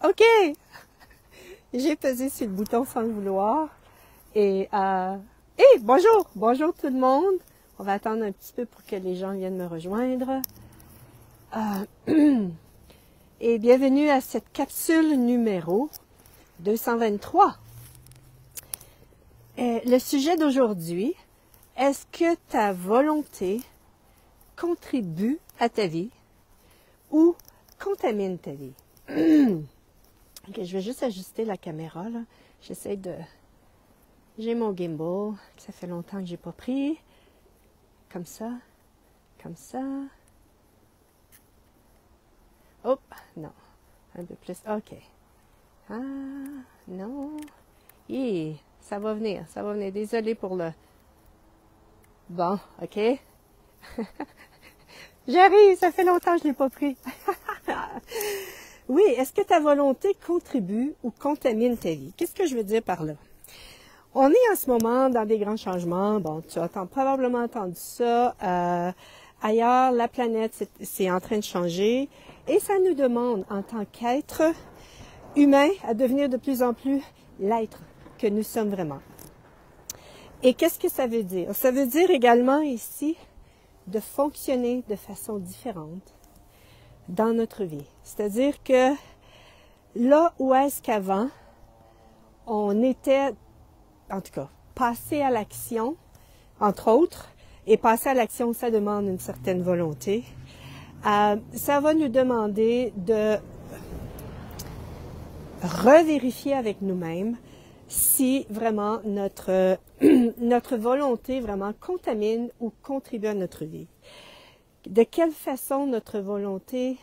OK! J'ai pesé sur le bouton sans le vouloir. Et, bonjour! Bonjour tout le monde! On va attendre un petit peu pour que les gens viennent me rejoindre. Et bienvenue à cette capsule numéro 223. Le sujet d'aujourd'hui, est-ce que ta volonté contribue à ta vie ou contamine ta vie? Ok, je vais juste ajuster la caméra, là. J'essaie de... J'ai mon gimbal, que ça fait longtemps que j'ai pas pris. Comme ça, comme ça. Hop, non. Un peu plus, ok. Ah, non. Hi, ça va venir, ça va venir. Désolée pour le... Bon, ok. J'arrive, ça fait longtemps que je ne l'ai pas pris. Oui, est-ce que ta volonté contribue ou contamine ta vie? Qu'est-ce que je veux dire par là? On est en ce moment dans des grands changements. Bon, tu as probablement entendu ça. Ailleurs, la planète, c'est en train de changer. Et ça nous demande, en tant qu'être humain, à devenir de plus en plus l'être que nous sommes vraiment. Et qu'est-ce que ça veut dire? Ça veut dire également ici de fonctionner de façon différente dans notre vie. C'est-à-dire que là où est-ce qu'avant, on était, en tout cas, passer à l'action, entre autres, et passer à l'action, ça demande une certaine volonté. Ça va nous demander de revérifier avec nous-mêmes si vraiment notre volonté vraiment contamine ou contribue à notre vie. De quelle façon notre volonté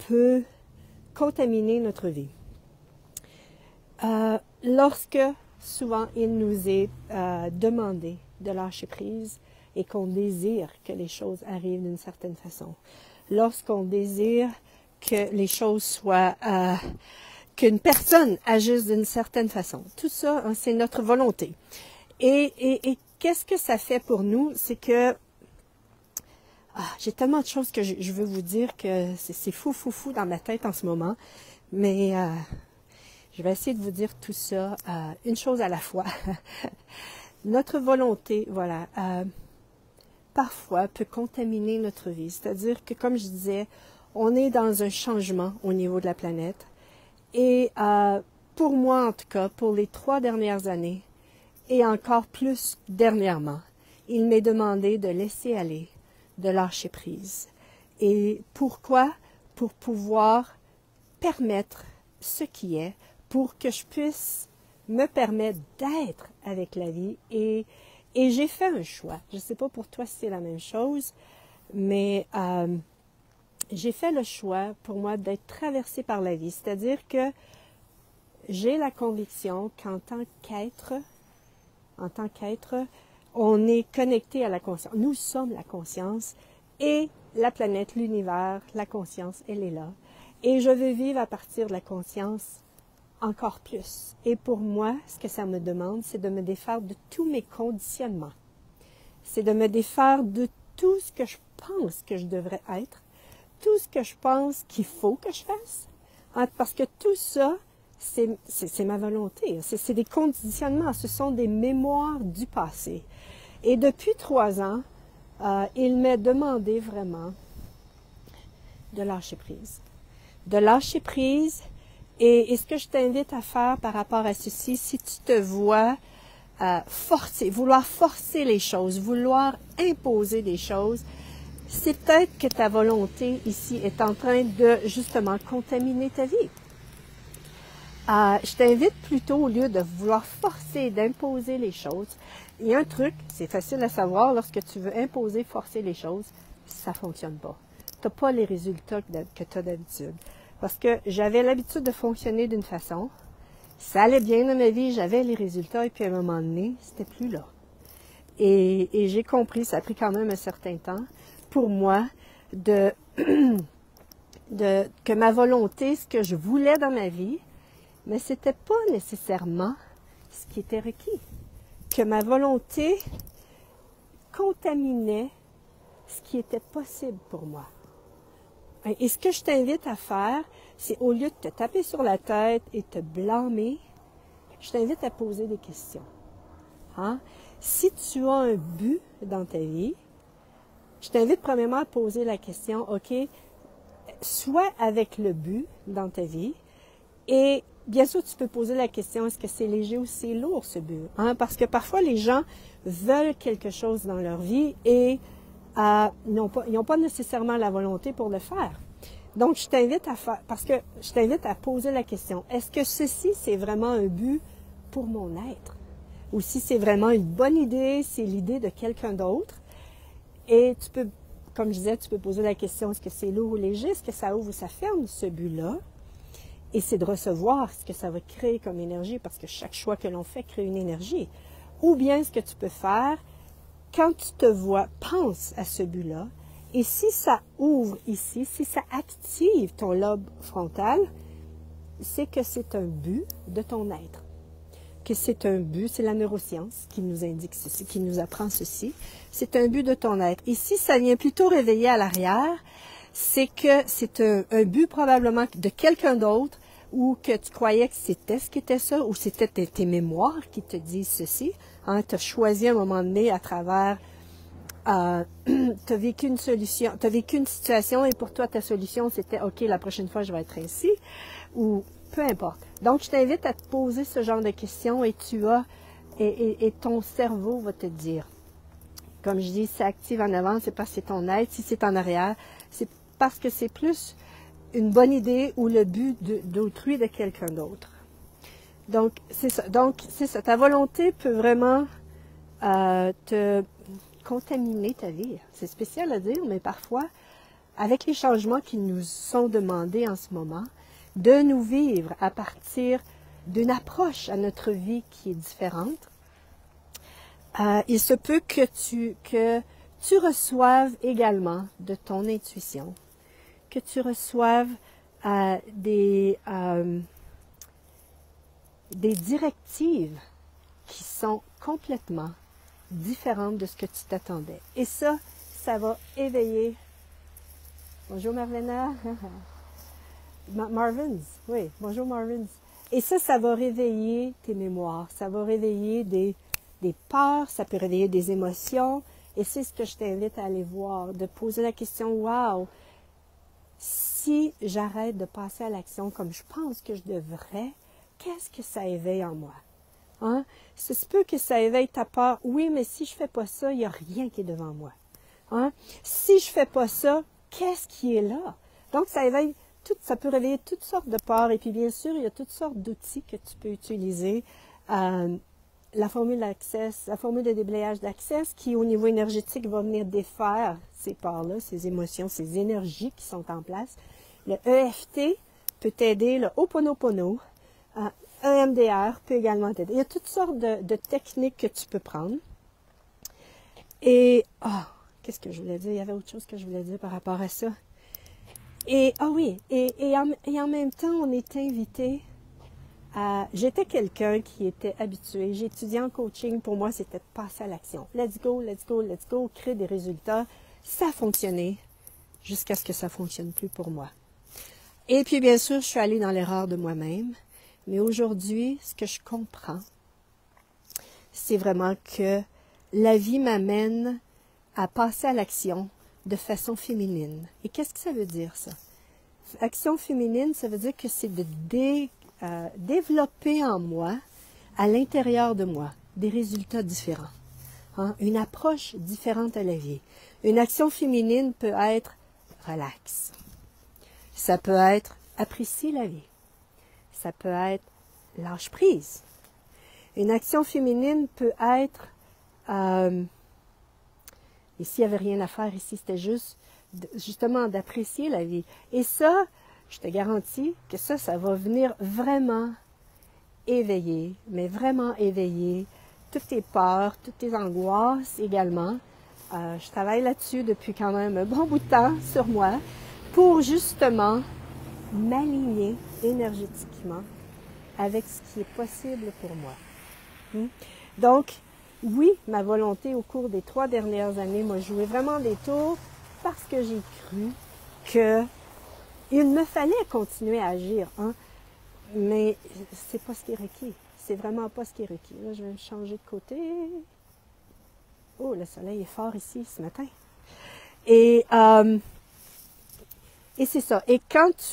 peut contaminer notre vie. Lorsque souvent il nous est demandé de lâcher prise et qu'on désire que les choses arrivent d'une certaine façon. Lorsqu'on désire que les choses soient, qu'une personne agisse d'une certaine façon. Tout ça, hein, c'est notre volonté. Et qu'est-ce que ça fait pour nous? C'est que j'ai tellement de choses que je veux vous dire que c'est fou dans ma tête en ce moment. Mais je vais essayer de vous dire tout ça, une chose à la fois. Notre volonté, voilà, parfois peut contaminer notre vie. C'est-à-dire que, comme je disais, on est dans un changement au niveau de la planète. Et pour moi, en tout cas, pour les 3 dernières années, et encore plus dernièrement, il m'est demandé de laisser aller, de lâcher prise. Et pourquoi? Pour pouvoir permettre ce qui est, pour que je puisse me permettre d'être avec la vie. Et j'ai fait un choix. Je ne sais pas pour toi si c'est la même chose, mais j'ai fait le choix pour moi d'être traversée par la vie. C'est-à-dire que j'ai la conviction qu'en tant qu'être, on est connecté à la conscience. Nous sommes la conscience et la planète, l'univers, la conscience, elle est là. Et je veux vivre à partir de la conscience encore plus. Et pour moi, ce que ça me demande, c'est de me défaire de tous mes conditionnements. C'est de me défaire de tout ce que je pense que je devrais être, tout ce que je pense qu'il faut que je fasse. Parce que tout ça, c'est ma volonté. C'est des conditionnements, ce sont des mémoires du passé. Et depuis 3 ans, il m'est demandé vraiment de lâcher prise. De lâcher prise. Et ce que je t'invite à faire par rapport à ceci, si tu te vois vouloir forcer les choses, vouloir imposer des choses, c'est peut-être que ta volonté ici est en train de justement contaminer ta vie. Je t'invite plutôt, au lieu de vouloir forcer, d'imposer les choses, il y a un truc, c'est facile à savoir, lorsque tu veux imposer, forcer les choses, ça ne fonctionne pas. Tu n'as pas les résultats que tu as d'habitude. Parce que j'avais l'habitude de fonctionner d'une façon, ça allait bien dans ma vie, j'avais les résultats, et puis à un moment donné, c'était plus là. Et j'ai compris, ça a pris quand même un certain temps, pour moi, que ma volonté, ce que je voulais dans ma vie, mais ce n'était pas nécessairement ce qui était requis. Que ma volonté contaminait ce qui était possible pour moi. Et ce que je t'invite à faire, c'est au lieu de te taper sur la tête et te blâmer, je t'invite à poser des questions. Hein? Si tu as un but dans ta vie, je t'invite premièrement à poser la question, OK, sois avec le but dans ta vie, et bien sûr, tu peux poser la question, est-ce que c'est léger ou c'est lourd ce but? Hein? Parce que parfois, les gens veulent quelque chose dans leur vie et ils n'ont pas nécessairement la volonté pour le faire. Donc, je t'invite à poser la question, est-ce que ceci, c'est vraiment un but pour mon être? Ou si c'est vraiment une bonne idée, c'est l'idée de quelqu'un d'autre? Et tu peux, comme je disais, tu peux poser la question, est-ce que c'est lourd ou léger? Est-ce que ça ouvre ou ça ferme ce but-là? Et c'est de recevoir ce que ça va créer comme énergie, parce que chaque choix que l'on fait crée une énergie. Ou bien ce que tu peux faire, quand tu te vois, pense à ce but-là, et si ça ouvre ici, si ça active ton lobe frontal, c'est que c'est un but de ton être. Que c'est un but, c'est la neuroscience qui nous indique ceci, qui nous apprend ceci, c'est un but de ton être. Et si ça vient plutôt réveiller à l'arrière, c'est que c'est un but probablement de quelqu'un d'autre, ou que tu croyais que c'était ce qui était ça, ou c'était tes mémoires qui te disent ceci. Hein, tu as choisi à un moment donné à travers, tu as vécu une solution, tu as vécu une situation et pour toi ta solution c'était OK, la prochaine fois je vais être ainsi, ou peu importe. Donc je t'invite à te poser ce genre de questions et et ton cerveau va te dire. Comme je dis, si c'est actif en avant, c'est parce que c'est ton être. Si c'est en arrière, c'est parce que c'est plus une bonne idée ou le but d'autrui, de quelqu'un d'autre. Donc, c'est ça. Ta volonté peut vraiment te contaminer ta vie. C'est spécial à dire, mais parfois, avec les changements qui nous sont demandés en ce moment, de nous vivre à partir d'une approche à notre vie qui est différente, il se peut que tu reçoives également de ton intuition, que tu reçoives des directives qui sont complètement différentes de ce que tu t'attendais. Et ça va éveiller... Bonjour Marlena. Marvins, oui, bonjour Marvins. Et ça va réveiller tes mémoires, ça va réveiller des peurs, ça peut réveiller des émotions. Et c'est ce que je t'invite à aller voir, de poser la question, wow, si j'arrête de passer à l'action comme je pense que je devrais, qu'est-ce que ça éveille en moi? Hein? Ça se peut que ça éveille ta peur. Oui, mais si je fais pas ça, il n'y a rien qui est devant moi. Hein? Si je fais pas ça, qu'est-ce qui est là? Donc, ça peut réveiller toutes sortes de peurs. Et puis, bien sûr, il y a toutes sortes d'outils que tu peux utiliser. La formule d'Access, la formule de déblayage d'Access qui, au niveau énergétique, va venir défaire ces peurs-là, ces émotions, ces énergies qui sont en place. Le EFT peut t'aider, le Ho'oponopono, EMDR peut également t'aider. Il y a toutes sortes de techniques que tu peux prendre. Et, qu'est-ce que je voulais dire? Il y avait autre chose que je voulais dire par rapport à ça. Et, oui, et en même temps, on est invité à... J'étais quelqu'un qui était habitué. J'ai étudié en coaching. Pour moi, c'était de passer à l'action. Let's go, let's go, let's go. Créer des résultats. Ça a fonctionné jusqu'à ce que ça ne fonctionne plus pour moi. Et puis, bien sûr, je suis allée dans l'erreur de moi-même. Mais aujourd'hui, ce que je comprends, c'est vraiment que la vie m'amène à passer à l'action de façon féminine. Et qu'est-ce que ça veut dire, ça? Action féminine, ça veut dire que c'est de développer en moi, à l'intérieur de moi, des résultats différents. Hein? Une approche différente à la vie. Une action féminine peut être relax. Ça peut être apprécier la vie. Ça peut être lâche prise. Une action féminine peut être et s'il n'y avait rien à faire ici, c'était justement d'apprécier la vie. Et ça, je te garantis que ça va venir vraiment éveiller, mais vraiment éveiller toutes tes peurs, toutes tes angoisses également. Je travaille là-dessus depuis quand même un bon bout de temps sur moi pour justement m'aligner énergétiquement avec ce qui est possible pour moi. Donc, oui, ma volonté au cours des 3 dernières années m'a joué vraiment des tours parce que j'ai cru que il me fallait continuer à agir, hein, mais c'est pas ce qui est requis. C'est vraiment pas ce qui est requis. Là, je vais me changer de côté. Oh, le soleil est fort ici ce matin. Et c'est ça. Et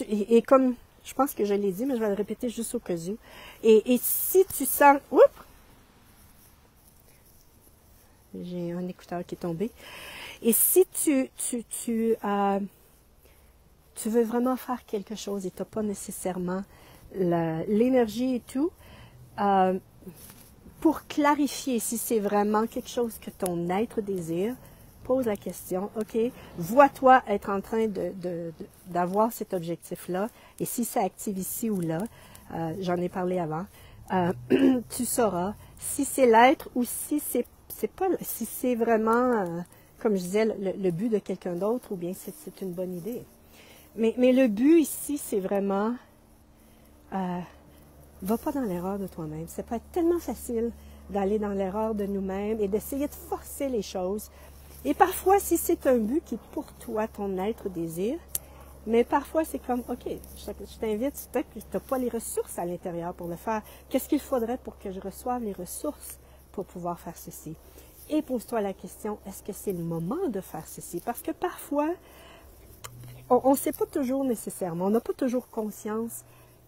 et comme, je pense que je l'ai dit, mais je vais le répéter juste au cas où. Et si tu sens, oups, j'ai un écouteur qui est tombé. Et si tu veux vraiment faire quelque chose et tu n'as pas nécessairement l'énergie et tout, pour clarifier si c'est vraiment quelque chose que ton être désire, pose la question, OK, vois-toi être en train d'avoir cet objectif-là, et si ça active ici ou là, j'en ai parlé avant, tu sauras si c'est l'être ou si si c'est vraiment, comme je disais, le but de quelqu'un d'autre, ou bien c'est une bonne idée. Mais le but ici, c'est vraiment, va pas dans l'erreur de toi-même. Ça peut être tellement facile d'aller dans l'erreur de nous-mêmes et d'essayer de forcer les choses. Et parfois, si c'est un but qui pour toi, ton être désire, mais parfois c'est comme, OK, je t'invite, peut-être que tu n'as pas les ressources à l'intérieur pour le faire. Qu'est-ce qu'il faudrait pour que je reçoive les ressources pour pouvoir faire ceci? Et pose-toi la question, est-ce que c'est le moment de faire ceci? Parce que parfois, on ne sait pas toujours nécessairement, on n'a pas toujours conscience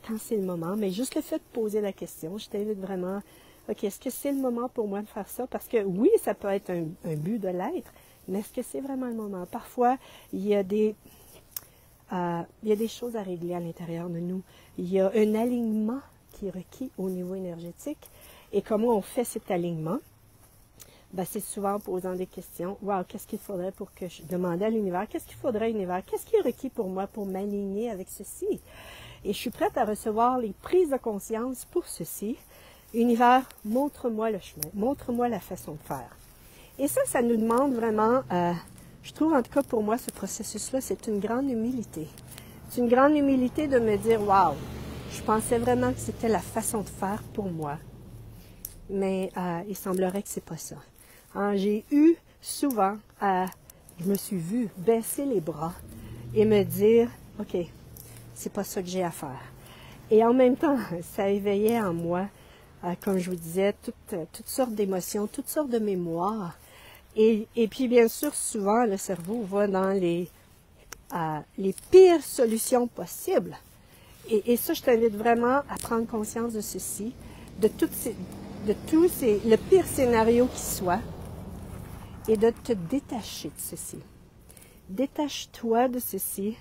quand c'est le moment, mais juste le fait de poser la question, je t'invite vraiment, OK, est-ce que c'est le moment pour moi de faire ça? Parce que oui, ça peut être un but de l'être, mais est-ce que c'est vraiment le moment? Parfois, il y a des choses à régler à l'intérieur de nous. Il y a un alignement qui est requis au niveau énergétique. Et comment on fait cet alignement? Ben, c'est souvent en posant des questions. Wow, qu'est-ce qu'il faudrait pour que je demande à l'univers? Qu'est-ce qu'il faudrait à l'univers? Qu'est-ce qui est requis pour moi pour m'aligner avec ceci? Et je suis prête à recevoir les prises de conscience pour ceci. Univers, montre-moi le chemin. Montre-moi la façon de faire. Et ça nous demande vraiment, je trouve en tout cas pour moi, ce processus-là, c'est une grande humilité. C'est une grande humilité de me dire, wow, je pensais vraiment que c'était la façon de faire pour moi. Mais il semblerait que c'est pas ça. Hein, j'ai eu souvent, je me suis vue baisser les bras et me dire, OK, c'est pas ça que j'ai à faire. Et en même temps, ça éveillait en moi, comme je vous disais, toutes sortes d'émotions, toutes sortes de mémoires. Et puis, bien sûr, souvent, le cerveau va dans les pires solutions possibles. Et ça, je t'invite vraiment à prendre conscience de ceci, de le pire scénario qui soit, et de te détacher de ceci. Détache-toi de ceci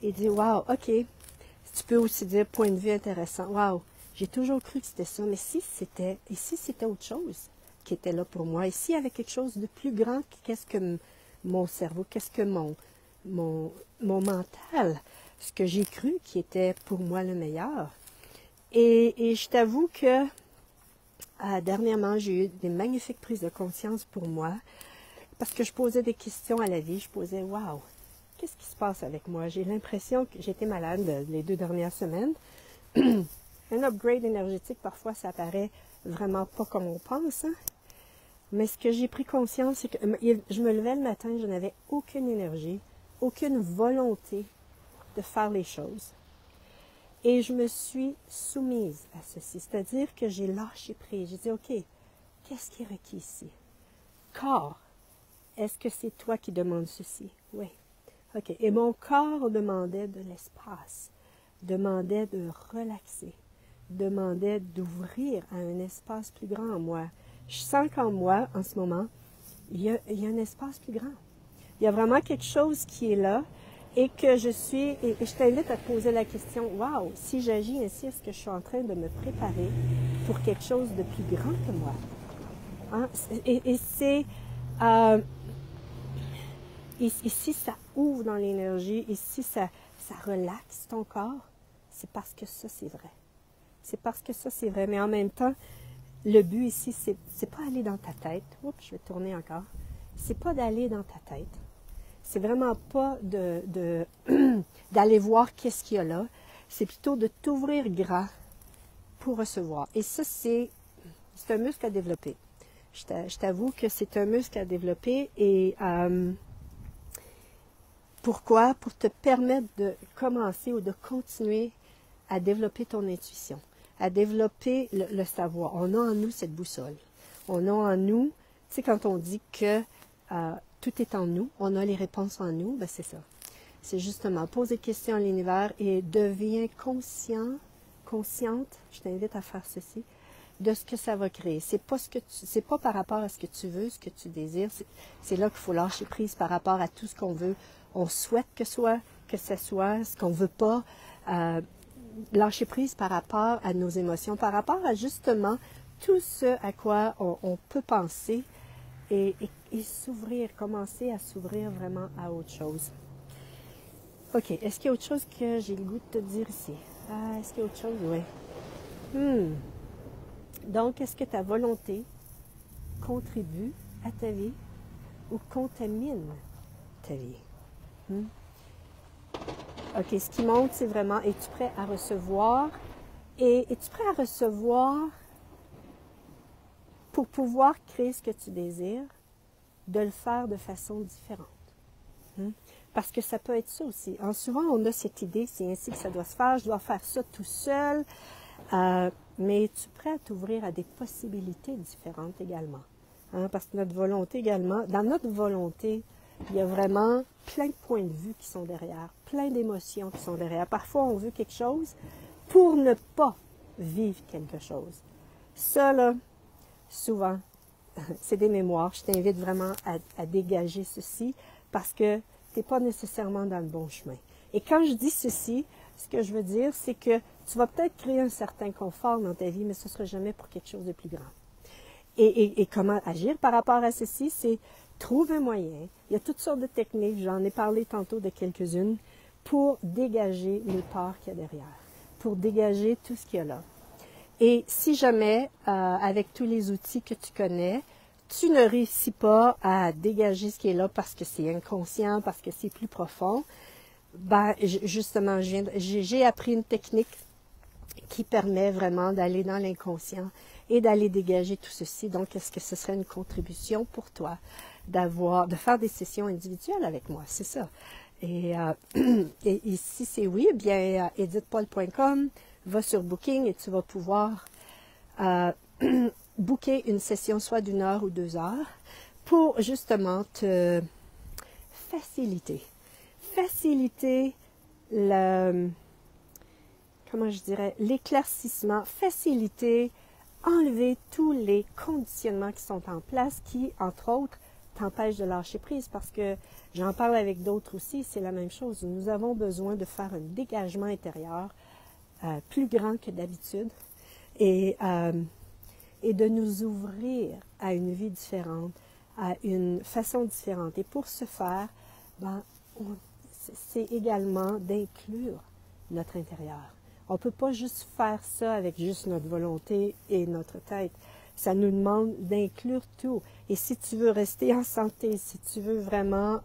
et dis, wow, OK. Tu peux aussi dire, point de vue intéressant, wow, j'ai toujours cru que c'était ça, mais si c'était autre chose qui était là pour moi, et s'il y avait quelque chose de plus grand, qu'est-ce que mon cerveau, qu'est-ce que mon mental, ce que j'ai cru qui était pour moi le meilleur. Et je t'avoue que dernièrement, j'ai eu des magnifiques prises de conscience pour moi, parce que je posais des questions à la vie, je posais, wow, qu'est-ce qui se passe avec moi? J'ai l'impression que j'étais malade les 2 dernières semaines. Un upgrade énergétique, parfois, ça paraît vraiment pas comme on pense. Hein? Mais ce que j'ai pris conscience, c'est que je me levais le matin, je n'avais aucune énergie, aucune volonté de faire les choses. Et je me suis soumise à ceci. C'est-à-dire que j'ai lâché prise. J'ai dit, OK, qu'est-ce qui est requis ici? Corps, est-ce que c'est toi qui demandes ceci? Oui. OK. Et mon corps demandait de l'espace, demandait de relaxer, demandait d'ouvrir à un espace plus grand en moi. Je sens qu'en moi, en ce moment, il y a un espace plus grand. Il y a vraiment quelque chose qui est là et que et je t'invite à te poser la question, wow, si j'agis ainsi, est-ce que je suis en train de me préparer pour quelque chose de plus grand que moi? Hein? Et si ça ouvre dans l'énergie, et si ça relaxe ton corps, c'est parce que ça, c'est vrai. C'est parce que ça, c'est vrai. Mais en même temps, le but ici, c'est pas aller dans ta tête. Oups, je vais tourner encore. C'est pas d'aller dans ta tête. C'est vraiment pas d'aller voir qu'est-ce qu'il y a là. C'est plutôt de t'ouvrir grand pour recevoir. Et ça, c'est un muscle à développer. Je t'avoue que c'est un muscle à développer et Pourquoi? Pour te permettre de commencer ou de continuer à développer ton intuition, à développer le savoir. On a en nous cette boussole. On a en nous, tu sais, quand on dit que tout est en nous, on a les réponses en nous, ben c'est ça. C'est justement poser des questions à l'univers et deviens conscient, consciente, je t'invite à faire ceci, de ce que ça va créer. C'est pas par rapport à ce que tu veux, ce que tu désires. C'est là qu'il faut lâcher prise par rapport à tout ce qu'on veut. On souhaite que ça soit, ce qu'on veut pas. Lâcher prise par rapport à nos émotions, par rapport à justement tout ce à quoi on peut penser et s'ouvrir, commencer à s'ouvrir vraiment à autre chose. OK, est-ce qu'il y a autre chose que j'ai le goût de te dire ici? Est-ce qu'il y a autre chose? Oui. Donc, est-ce que ta volonté contribue à ta vie ou contamine ta vie? OK, ce qui monte, c'est vraiment, es-tu prêt à recevoir? Et es-tu prêt à recevoir pour pouvoir créer ce que tu désires, de le faire de façon différente? Parce que ça peut être ça aussi. Souvent, on a cette idée, c'est ainsi que ça doit se faire, je dois faire ça tout seul. Mais es-tu prêt à t'ouvrir à des possibilités différentes également? Parce que notre volonté également, dans notre volonté, il y a vraiment plein de points de vue qui sont derrière, plein d'émotions qui sont derrière. Parfois, on veut quelque chose pour ne pas vivre quelque chose. Ça, là, souvent, c'est des mémoires. Je t'invite vraiment à dégager ceci parce que tu n'es pas nécessairement dans le bon chemin. Et quand je dis ceci, ce que je veux dire, c'est que tu vas peut-être créer un certain confort dans ta vie, mais ce ne sera jamais pour quelque chose de plus grand. Et comment agir par rapport à ceci, c'est trouve un moyen. Il y a toutes sortes de techniques, j'en ai parlé tantôt de quelques-unes, pour dégager les peurs qu'il y a derrière, pour dégager tout ce qu'il y a là. Et si jamais, avec tous les outils que tu connais, tu ne réussis pas à dégager ce qui est là parce que c'est inconscient, parce que c'est plus profond, ben, justement, j'ai appris une technique qui permet vraiment d'aller dans l'inconscient et d'aller dégager tout ceci. Donc, est-ce que ce serait une contribution pour toi de faire des sessions individuelles avec moi? C'est ça. Et si c'est oui, eh bien, edithpaul.com, va sur Booking et tu vas pouvoir booker une session soit d'1 heure ou 2 heures pour justement te faciliter l'éclaircissement, faciliter, enlever tous les conditionnements qui sont en place qui, entre autres, t'empêchent de lâcher prise parce que j'en parle avec d'autres aussi, c'est la même chose. Nous avons besoin de faire un dégagement intérieur plus grand que d'habitude et de nous ouvrir à une vie différente, à une façon différente. Et pour ce faire, c'est également d'inclure notre intérieur. On ne peut pas juste faire ça avec juste notre volonté et notre tête. Ça nous demande d'inclure tout. Et si tu veux rester en santé, si tu veux vraiment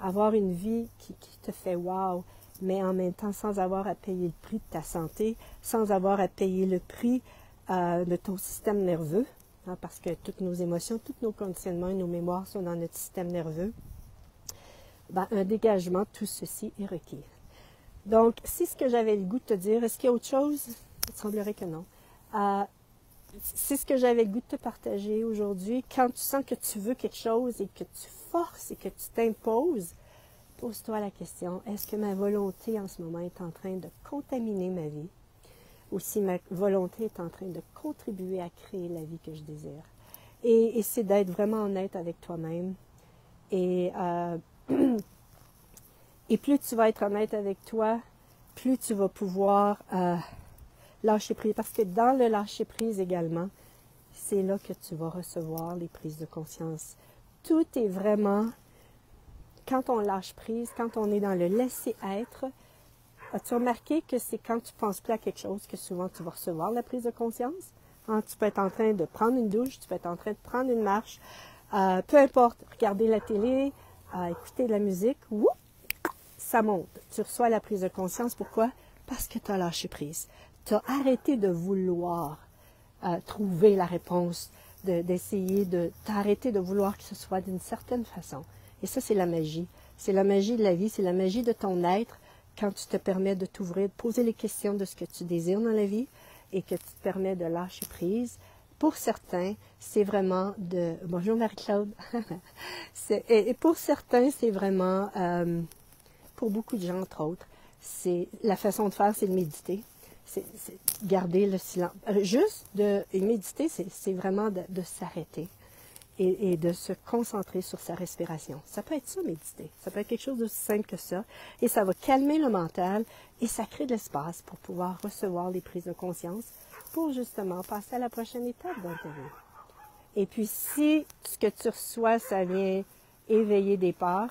avoir une vie qui te fait wow, mais en même temps sans avoir à payer le prix de ta santé, sans avoir à payer le prix de ton système nerveux, parce que toutes nos émotions, tous nos conditionnements et nos mémoires sont dans notre système nerveux, un dégagement, tout ceci est requis. Donc, c'est ce que j'avais le goût de te dire. Est-ce qu'il y a autre chose? Il semblerait que non. C'est ce que j'avais le goût de te partager aujourd'hui. Quand tu sens que tu veux quelque chose et que tu forces et que tu t'imposes, pose-toi la question, est-ce que ma volonté en ce moment est en train de contaminer ma vie? Ou si ma volonté est en train de contribuer à créer la vie que je désire? Et c'est d'être vraiment honnête avec toi-même. Et plus tu vas être honnête avec toi, plus tu vas pouvoir lâcher prise. Parce que dans le lâcher prise également, c'est là que tu vas recevoir les prises de conscience. Tout est vraiment, quand on lâche prise, quand on est dans le laisser-être, as-tu remarqué que c'est quand tu ne penses plus à quelque chose que souvent tu vas recevoir la prise de conscience? Tu peux être en train de prendre une douche, tu peux être en train de prendre une marche, peu importe, regarder la télé, écouter de la musique, ça monte. Tu reçois la prise de conscience. Pourquoi? Parce que tu as lâché prise. Tu as arrêté de vouloir trouver la réponse, d'essayer de... Tu as arrêté de vouloir que ce soit d'une certaine façon. Et ça, c'est la magie. C'est la magie de la vie, c'est la magie de ton être quand tu te permets de t'ouvrir, de poser les questions de ce que tu désires dans la vie et que tu te permets de lâcher prise. Pour certains, c'est vraiment de... Bonjour Marie-Claude. Et pour certains, c'est vraiment, pour beaucoup de gens entre autres, c'est la façon de faire, c'est de méditer. C'est garder le silence. Juste de méditer, c'est vraiment de s'arrêter et de se concentrer sur sa respiration. Ça peut être ça, méditer. Ça peut être quelque chose de simple que ça. Et ça va calmer le mental et ça crée de l'espace pour pouvoir recevoir les prises de conscience pour justement passer à la prochaine étape dans ta vie. Et puis, si ce que tu reçois, ça vient éveiller des peurs,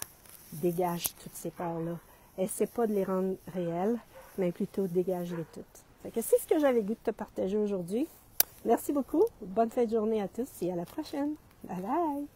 dégage toutes ces peurs-là. Essaie pas de les rendre réelles, mais plutôt dégage-les toutes. Fait que c'est ce que j'avais le goût de te partager aujourd'hui. Merci beaucoup. Bonne fin de journée à tous et à la prochaine. Bye bye!